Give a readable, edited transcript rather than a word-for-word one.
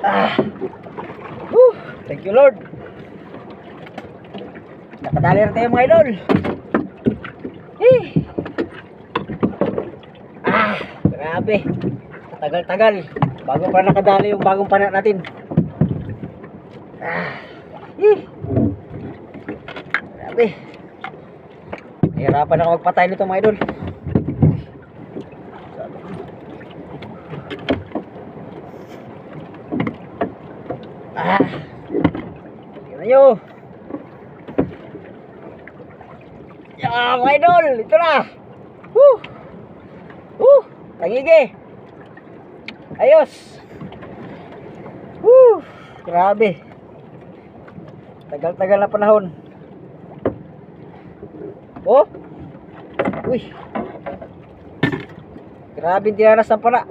Ah. Thank you Lord. Nakadali na tayo mga idol. Grabe. Tagal-tagal bago pa nakadali yung bagong pana natin. Grabe. Hirapan ako magpatay nito mga idol. Tingnan nyo. Mga idol, ito na. Tangigi. Ayos. Grabe. Tagal-tagal na panahon. Uy. Grabe, tinanas ng pana.